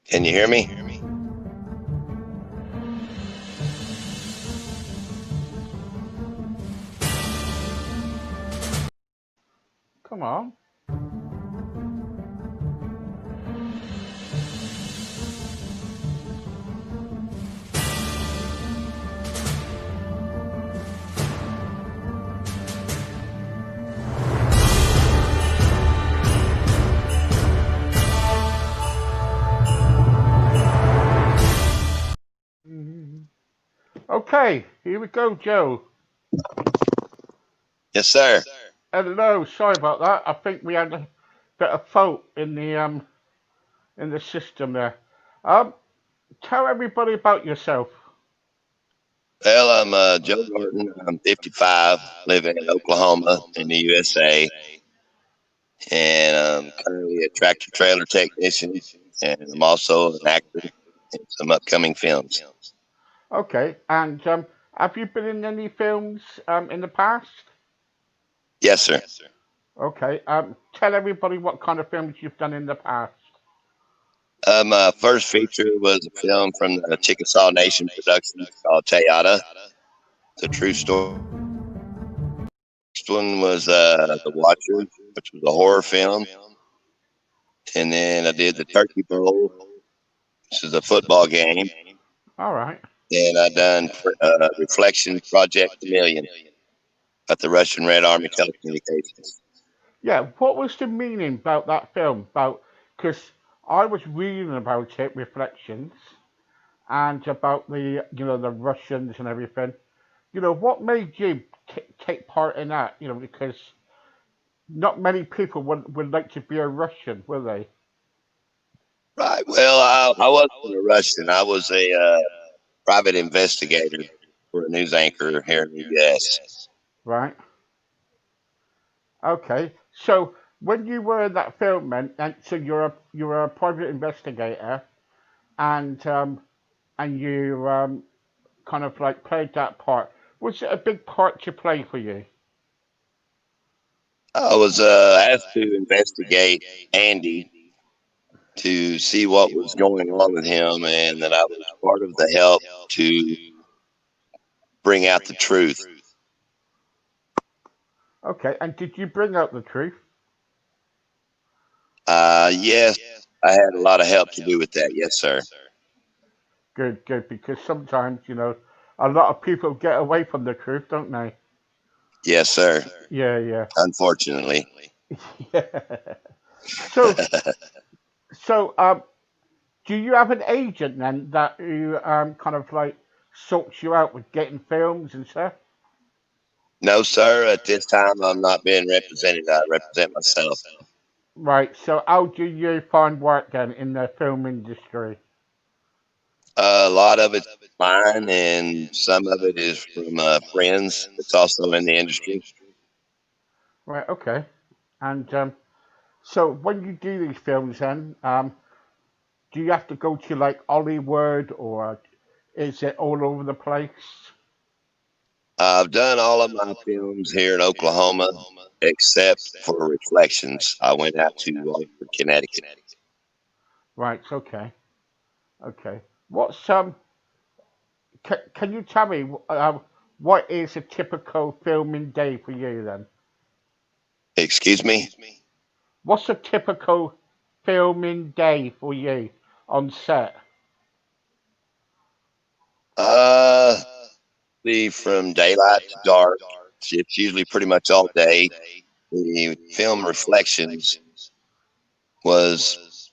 Can you hear me? Come on. Okay, here we go, Joe. Yes, sir. Hello, sorry about that. I think we had a bit of fault in the system there. Um, Tell everybody about yourself. Well, I'm Joe Norton. I'm 55, living in Oklahoma in the USA, and I'm currently a tractor trailer technician, and I'm also an actor in some upcoming films. Okay, and have you been in any films in the past? Yes, sir. Okay, tell everybody what kind of films you've done in the past. My first feature was a film from the Chickasaw Nation Productions called Tayada. It's a true story. Next one was The Watcher, which was a horror film. And then I did the Turkey Bowl, which is a football game. All right. Then I done Reflection Project Chameleon at the Russian Red Army Telecommunications. Yeah, what was the meaning about that film? About because I was reading about it, Reflections, and about the Russians and everything. What made you take part in that? Because not many people would like to be a Russian, will they? Right. Well, I wasn't a Russian. I was a private investigator for a news anchor here in the U.S. Right. Okay. So when you were in that film, and so you're a private investigator, and and you kind of like played that part. Was it a big part to play for you? I was asked to investigate Andy to see what was going on with him, and that I was part of the help to bring out the truth. Okay. And did you bring out the truth? Yes, I had a lot of help to do with that. Yes, sir. Good, good. Because sometimes a lot of people get away from the truth, don't they? Yes, sir. Yeah, yeah. Unfortunately. Yeah. So, so do you have an agent then that you kind of like sorts you out with getting films and stuff? No, sir. At this time, I'm not being represented. I represent myself. Right. So, how do you find work then in the film industry? A lot of it's mine, and some of it is from friends that's also in the industry. Right. Okay. And so, when you do these films, then do you have to go to like Hollywood, or is it all over the place? I've done all of my films here in Oklahoma, except for Reflections. I went out to Wallingford, Connecticut. Right. Okay. Okay. What's can you tell me what is a typical filming day for you then? Excuse me? What's a typical filming day for you on set? Uh, be from daylight to dark. It's usually pretty much all day. The film Reflections was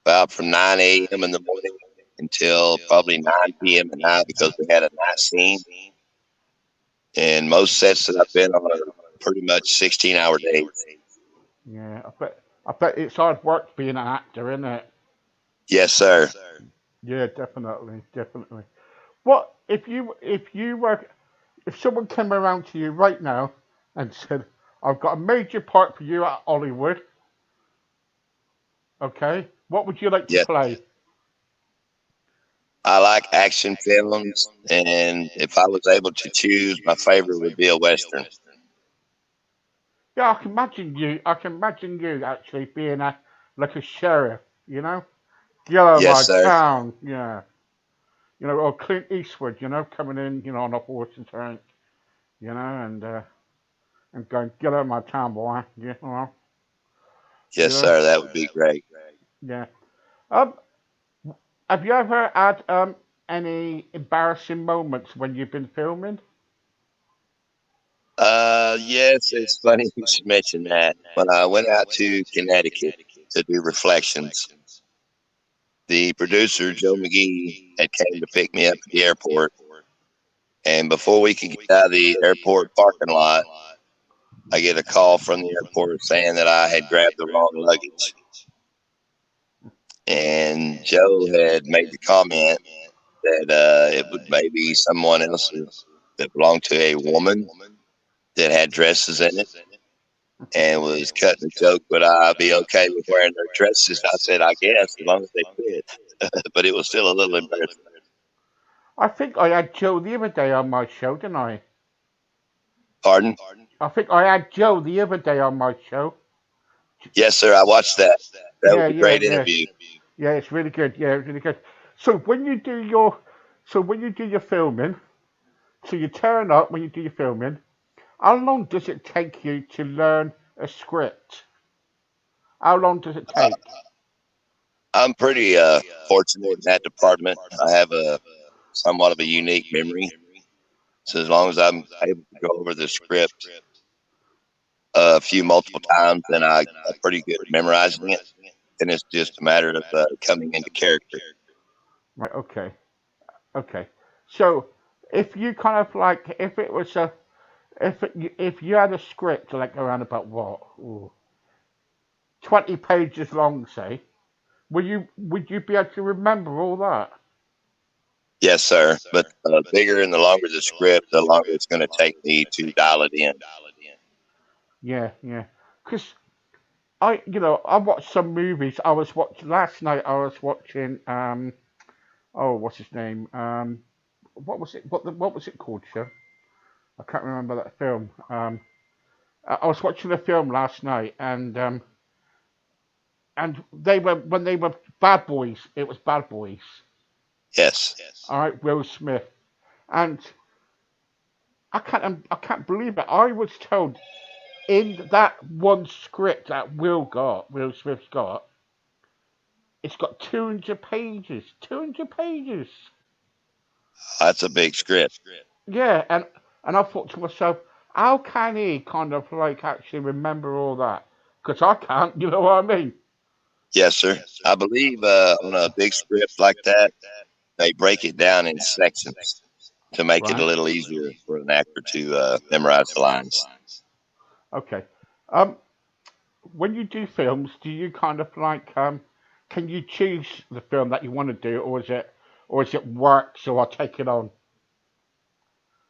about from 9 a.m. in the morning until probably 9 p.m. at night because we had a night scene. And most sets that I've been on are pretty much 16-hour days. Yeah, I bet it's hard work being an actor, isn't it? Yes, sir. Yeah, definitely, definitely. What if someone came around to you right now and said, "I've got a major part for you at Hollywood." Okay, what would you like to Yes. play? I like action films, and if I was able to choose, my favorite would be a Western. Yeah, I can imagine you. I can imagine you actually being a like a sheriff, Get out of Yes, my sir. town. Yeah. Or Clint Eastwood, coming in, on a horse and tank, and going, get out of my town, boy. You Yes, know, sir. That would be great. yeah. Um, have you ever had any embarrassing moments when you've been filming? Yes, it's funny you should mention that. When I went out to Connecticut to do reflections, the producer Joe McGee had came to pick me up at the airport, and before we could get out of the airport parking lot, I get a call from the airport saying that I had grabbed the wrong luggage. And Joe had made the comment that it would maybe someone else that belonged to a woman that had dresses in it, and was cutting a joke. Would I be okay with wearing their dresses? I said, I guess, as long as they fit. But it was still a little embarrassing. I think I had Joe the other day on my show, didn't I? Pardon? I think I had Joe the other day on my show. Yes, sir. I watched that. That was Yeah, a yeah, great yeah. interview. Yeah, it's really good. Yeah, it's really good. So when you do your filming, so you turn up when you do your filming. How long does it take you to learn a script? How long does it Uh, take? I'm pretty fortunate in that department. I have a somewhat of a unique memory. So as long as I'm able to go over the script a few multiple times, then I'm pretty good at memorizing it. Then it's just a matter of coming into character. Right. Okay. Okay. So if you kind of like, if it was a, if you had a script like around about what, 20 pages long, say, would you be able to remember all that? Yes, sir. But the bigger and the longer the script, the longer it's going to take me to dial it in. Yeah, yeah. Because I watched some movies. I was watching last night. I was watching oh, what's his name? What was it? What was it called, sir? I can't remember that film. I was watching a film last night, and they were when they were bad boys. It was Bad Boys. Yes. All right, Will Smith, and I can't believe it. I was told in that one script that Will Smith's got, it's got 200 pages. 200 pages. That's a big script. Yeah, and I thought to myself, how can he kind of like actually remember all that? Because I can't. You know what I mean? Yes, sir. I believe on a big script like that, they break it down in sections to make it a Right. little easier for an actor to memorize the lines. Okay. Um, when you do films, do you kind of like can you choose the film that you want to do, or is it work? So I take it on.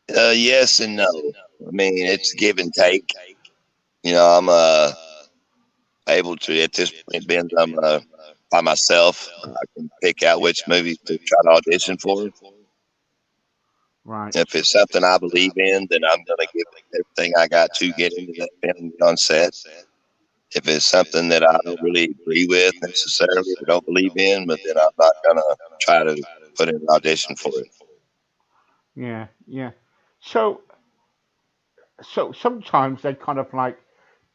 Yes and no. I mean, it's give and take. I'm able to at this point, being I'm by myself, I can pick out which movies to try to audition for. Right. If it's something I believe in, then I'm going to give everything I got to get into that film on set. If it's something that I don't really agree with necessarily, or don't believe in, but then I'm not going to try to put in an audition for it. Yeah. Yeah. So so sometimes they kind of like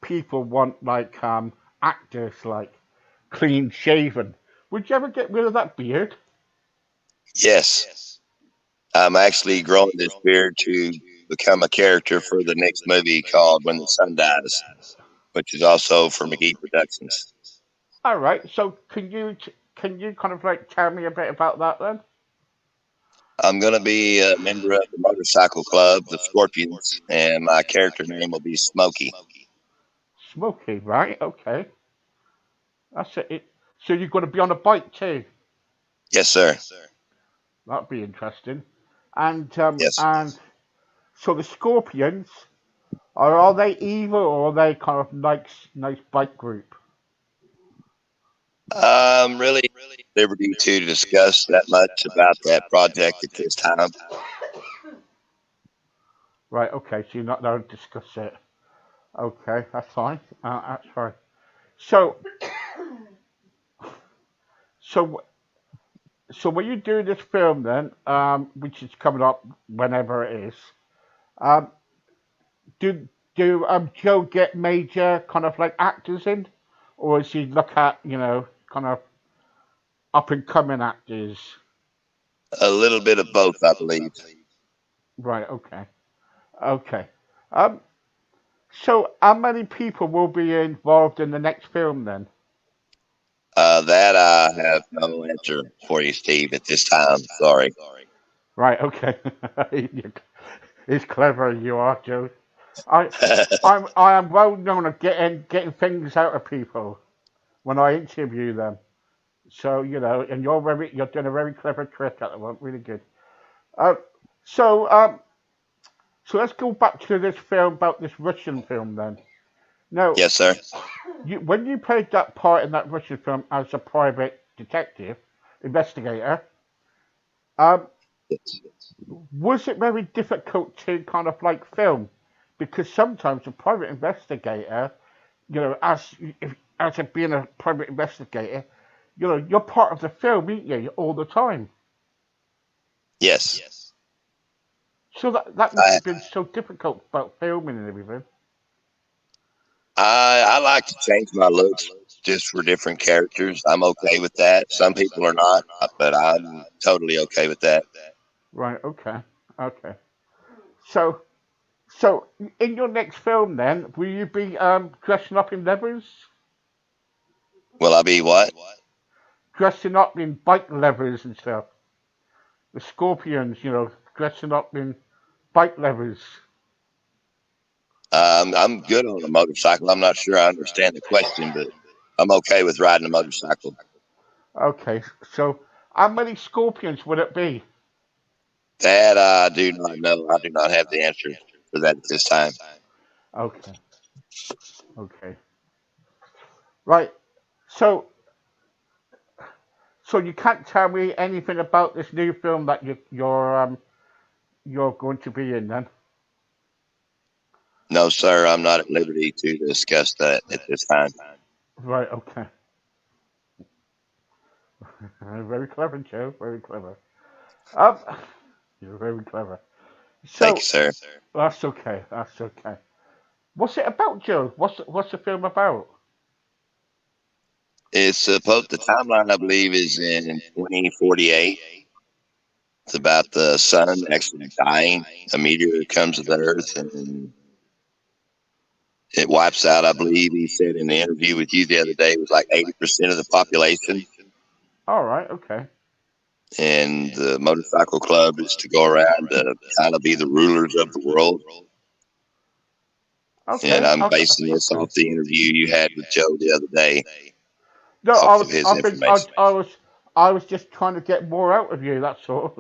people want like actors like clean shaven. Would you ever get rid of that beard? Yes, I'm actually growing this beard to become a character for the next movie called When the Sun Dies, which is also for McGee Productions. All right. So can you kind of like tell me a bit about that then? I'm going to be a member of the motorcycle club, the Scorpions, and my character name will be Smokey. Smoky, right? Okay. That's it. So you're going to be on a bike too. Yes, sir. That'd be interesting. And Yes. so the Scorpions are they evil or are they kind of nice bike group? Really at liberty to discuss that much about that project at this time. Right. Okay. So you're not there to discuss it. Okay, that's fine. That's fine. So so So when you do this film, then, which is coming up whenever it is, um, do Joe get major kind of like actors in, or does he look at kind of up and coming actors? A little bit of both, I believe. Right. Okay. Okay. Um. So how many people will be involved in the next film then? That I have no answer for you, Steve, at this time. Sorry. Right. Okay. It's clever you are, Joe. I I am well known at getting things out of people when I interview them. So and you're doing a very clever trick at the moment. Really good. Uh, so so let's go back to this film about this Russian film then. Now, Yes, sir. when you played that part in that Russian film as a private detective investigator, um, was it very difficult to kind of like film? Because sometimes a private investigator, as being a private investigator, you're part of the film, aren't you, all the time? Yes. So that must I, have been so difficult about filming and everything. I like to change my looks just for different characters. I'm okay with that. Some people are not, but I'm totally okay with that. Right. Okay. Okay. So so in your next film, then, will you be dressing up in leathers, Will I be what? dressing up in bike leathers and stuff? The scorpions, dressing up in bike leathers. I'm good on a motorcycle. I'm not sure I understand the question, but I'm okay with riding a motorcycle. Okay. So how many scorpions would it be? That I do not know. I do not have the answer for that at this time. Okay. Okay. Right. So so you can't tell me anything about this new film that you're going to be in then? No, sir, I'm not at liberty to discuss that at this time. Right. Okay. Very clever, Joe. Very clever. Um, you're very clever. Thank you, So sir. that's okay. That's okay. What's it about, Joe? What's the film about? It's supposed the timeline I believe is in 2048. It's about the sun actually dying. A meteor comes to the earth and it wipes out. I believe he said in the interview with you the other day it was like 80% of the population. All right. Okay. And the motorcycle club is to go around to kind of be the rulers of the world. And Okay. I'm Okay. basing this Okay. off the interview you had with Joe the other day, No, off of his information. I was just trying to get more out of you. That's all.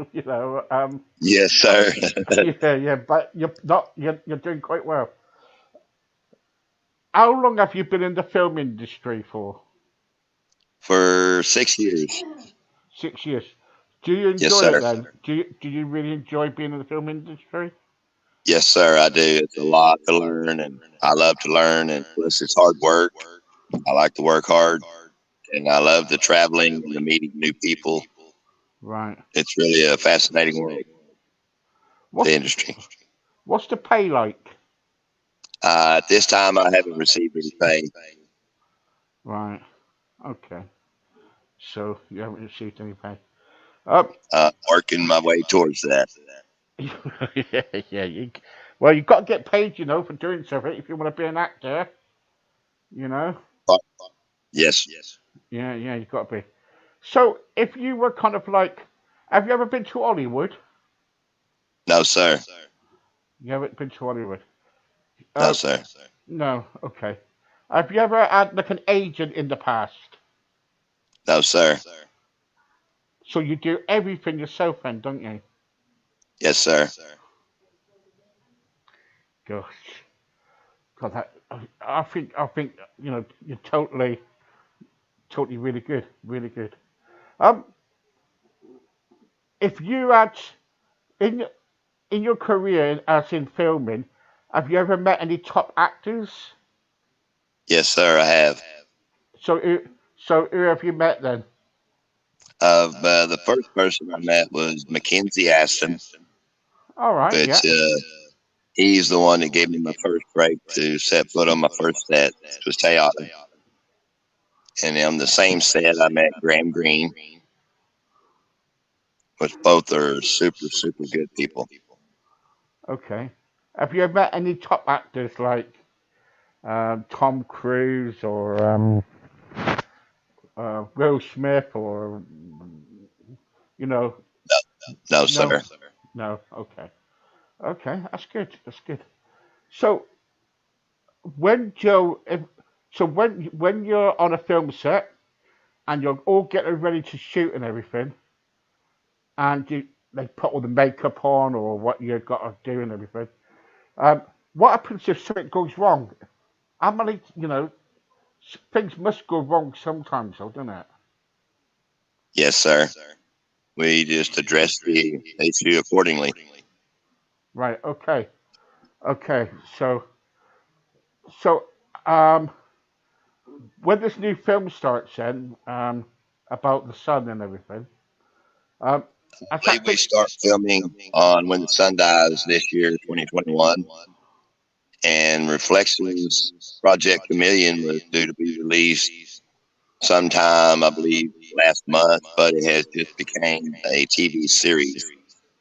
Yes, sir. Yeah, yeah. But you're not. You're doing quite well. How long have you been in the film industry for? For 6 years. 6 years. Do you Yes, enjoy it sir. then? Do you really enjoy being in the film industry? Yes, sir. I do. It's a lot to learn, and I love to learn. And plus, it's hard work. I like to work hard, and I love the traveling and the meeting new people. Right. It's really a fascinating world, the What's industry. what's the pay like? At this time, I haven't received any pay. Right. Okay. So you haven't received any pay. Um. Working my way towards that. Yeah. Yeah. Well, you've got to get paid, for doing something. If you want to be an actor, you know. Yes. Yeah. Yeah. You've got to be. So, if you were kind of like, have you ever been to Hollywood? No, sir. You haven't been to Hollywood. No, Uh, sir. no. Okay. Have you ever had like an agent in the past? No, sir. So you do everything yourself, then, don't you? Yes, sir. Gosh, God, I think you're totally really good, really good. Um, if you had in in your career as in filming, have you ever met any top actors? Yes, sir. I have. So, so who have you met then? The first person I met was Mackenzie Aston, All right, yeah. which he's the one that gave me my first break to set foot on my first set, which was Tayada. And on the same set, I met Graham Greene, which both are super, super good people. Okay. Have you ever met any top actors like Tom Cruise or Will Smith or you know? No, No, sir. no. Okay, okay. That's good. That's good. So when Joe, if, so when you're on a film set and you're all getting ready to shoot and everything, and they put all the makeup on or what you've got to do and everything. Um, what happens if something goes wrong? How many, things must go wrong sometimes, though, don't it? Yes, sir. We just address the issue accordingly. Right. Okay. Okay. So, um, when this new film starts, then about the sun and everything, um, I has believe that we been? start filming on When the Sun Dies this year, 2021. And Reflections Project Chameleon was due to be released sometime, I believe, last month, but it has just became a TV series.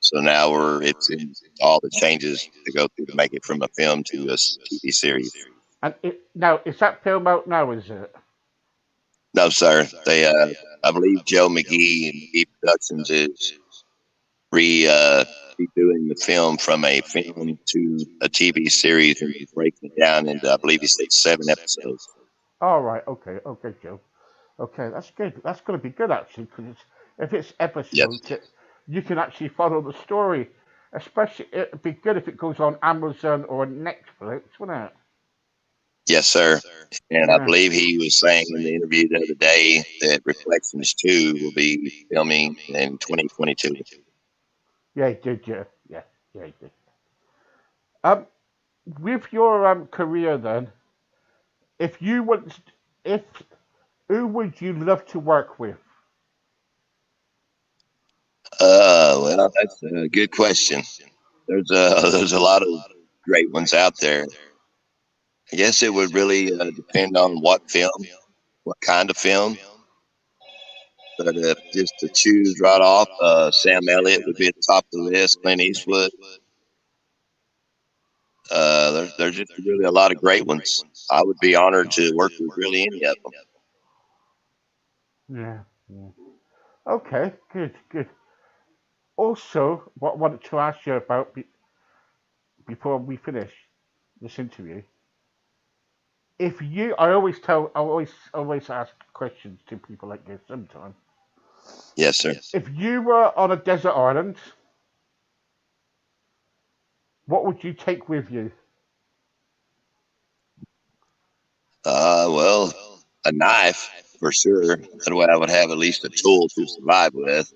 So now it's in all the changes to go through to make it from a film to a TV series. And now is that film out now? Is it? No, sir. I believe Joe McGee and McGee Productions is re redoing the film from a film to a TV series and breaking it down into, I believe he said, 7 episodes. All right. Okay. Okay, Joe. Okay, that's good. That's going to be good actually, because if it's Yes, episodes, you can actually follow the story. Especially, it'd be good if it goes on Amazon or Netflix, wouldn't it? yes, sir. And I Yeah. believe he was saying in the interview the other day that Reflections 2 will be filming in 2022. Yeah, he did. Yeah, yeah, yeah, he did. Um, with your career then, if you would, if who would you love to work with? Well, that's a good question. There's a lot of great ones out there. I guess it would really depend on what film, what kind of film. But if just to choose right off, Sam Elliott would be at the top of the list. Clint Eastwood. There's just really a lot of great ones. I would be honored to work with really any of them. Yeah, yeah. Okay, good, good. Also, what I wanted to ask you about before we finish this interview, if you, I always ask questions to people like this sometimes. Yes, sir. If you were on a desert island, what would you take with you? Well, a knife for sure. That way I would have at least a tool to survive with.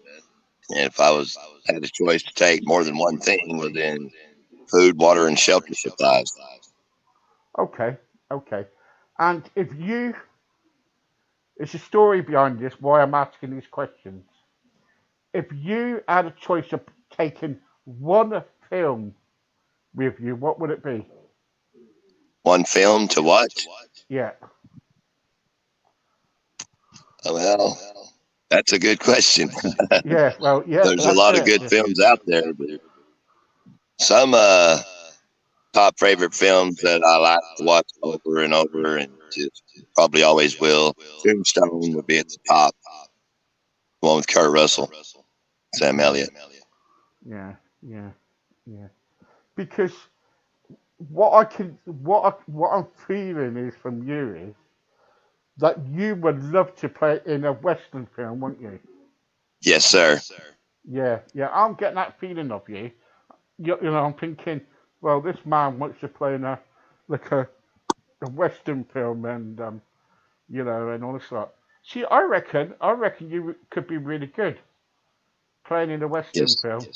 And if I was had a choice to take more than one thing, well then food, water, and shelter supplies. Okay, okay. And if you, there's a story behind this, why I'm asking these questions. If you had a choice of taking one film with you, what would it be? One film to watch? Yeah, Well, that's a good question. yeah, well, yeah, There's a that's lot of it. good Yeah. films out there, but some top favorite films that I like to watch over and over and just probably always will. Tombstone would be at the top, the one with Kurt Russell, Sam Yeah, Elliott. yeah, yeah, yeah. Because what I'm feeling is from you is that you would love to play in a western film, wouldn't you? Yes, sir. Yeah, yeah. I'm getting that feeling of you. I'm thinking, well, this man wants to play in like a western film, and and all this lot. See, I reckon you could be really good playing in a western Yes. film.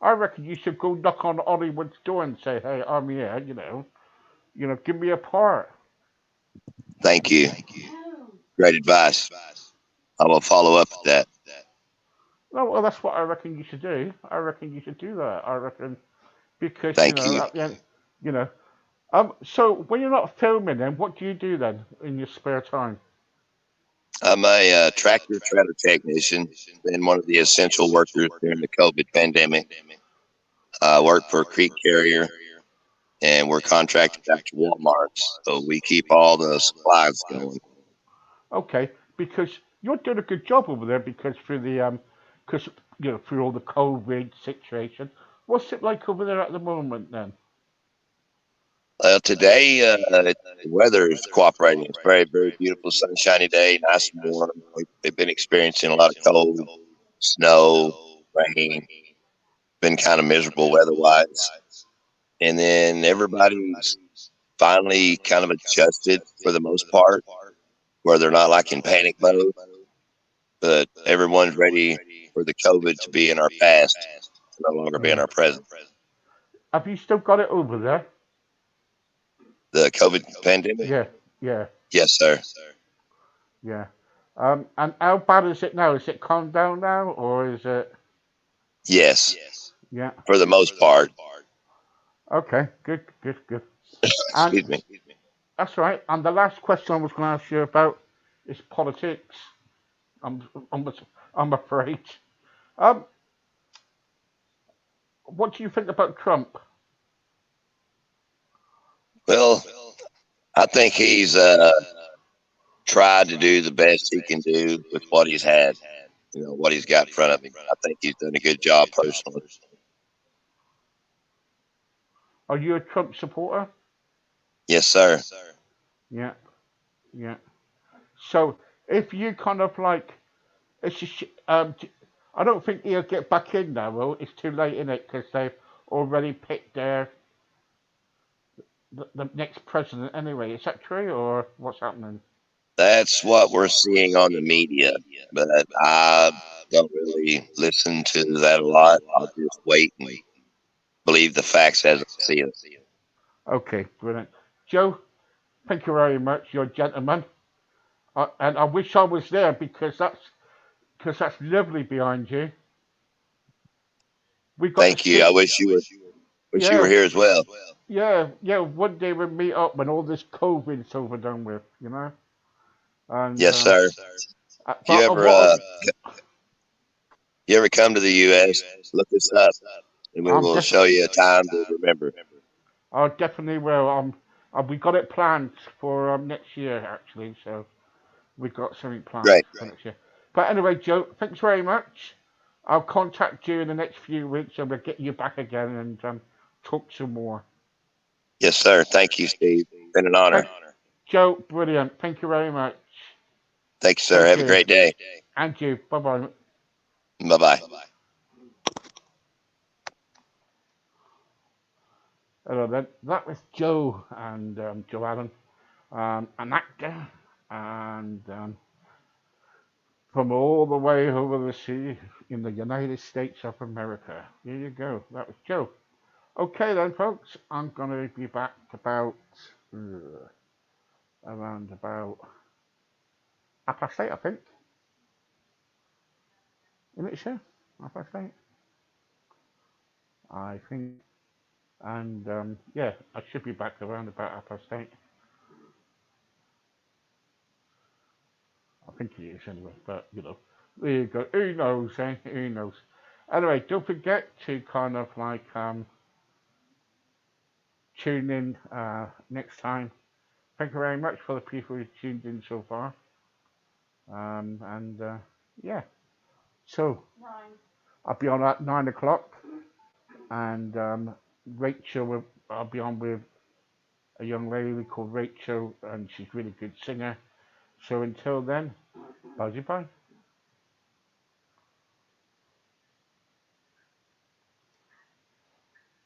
I reckon you should go knock on Hollywood's door and say, "Hey, I'm here. Give me a part." Thank you. Great advice. I will follow up with that. No, well, that's what I reckon you should do. I reckon you should do that. I reckon because Thank you. at the end, you know. So when you're not filming, then what do you do then in your spare time? I'm a tractor trailer technician, been one of the essential workers during the COVID pandemic. I work for a creek carrier, and we're contracted out to Walmart's, so we keep all the supplies going. Okay, because you're doing a good job over there because because through all the COVID situation. What's it like over there at the moment then? Today, the weather is cooperating. It's very, very beautiful, sunshiny day, nice and warm. We've been experiencing a lot of cold, snow, rain. Been kind of miserable weather-wise, and then everybody's finally kind of adjusted for the most part, where they're not like in panic mode, but everyone's ready for the COVID to be in our past, to no longer be in Yeah. our present. Have you still got it over there? The COVID pandemic? Yeah, yeah, Yes, sir. yeah. And how bad is it now? Is it calmed down now, or is it? Yes, Yeah. for the most part. Okay. Good. Good. Good. And Excuse me. that's right. And the last question I was going to ask you about is politics. I'm, I'm afraid. Um, what do you think about Trump? Well, I think he's tried to do the best he can do with what he's had, what he's got in front of him. I think he's done a good job personally. Are you a Trump supporter? Yes, sir. Yeah, yeah. So if you kind of like, it's just, I don't think he'll get back in now. Well, it's too late in it because they've already picked the next president anyway. Is that true or what's happening? That's what we're seeing on the media, but I don't really listen to that a lot. I'll just wait and believe the facts as I see them. Okay, brilliant. Joe, thank you very much. You're a gentleman, and I wish I was there because that's lovely behind you. We got to Thank you. sit. I wish you were Yeah, here as well. yeah, yeah. One day we'll meet up when all this COVID's over done with, And Yes, sir. If you but ever what you ever come to the U.S., look us up, and we I'm will def- show you a time to remember. I definitely will. We got it planned for next year actually, so we got something planned Great. for next year. But anyway, Joe, thanks very much. I'll contact you in the next few weeks, and we'll get you back again and talk some more. Yes, sir. Thank you, Steve. Been an Thank honor. Joe, brilliant. Thank you very much. Thank you, sir. Thank Have a you, great day. and you. Bye bye. Bye bye. Hello then. That was Joe and Joe Allen, an actor, and from all the way over the sea in the United States of America. Here you go. That was Joe. Okay then, folks. I'm gonna be back about around about 8:30, I think. Isn't it, sure? 8:30, I think. And yeah, I should be back around about 8:30. I think it is anyway. But there you go. Who knows? Eh? Who knows? Anyway, don't forget to kind of like tune in next time. Thank you very much for the people who tuned in so far. And yeah, so I'll be on at 9 o'clock, and Rachel, I'll be on with a young lady called Rachel, and she's a really good singer. So until then, bye bye.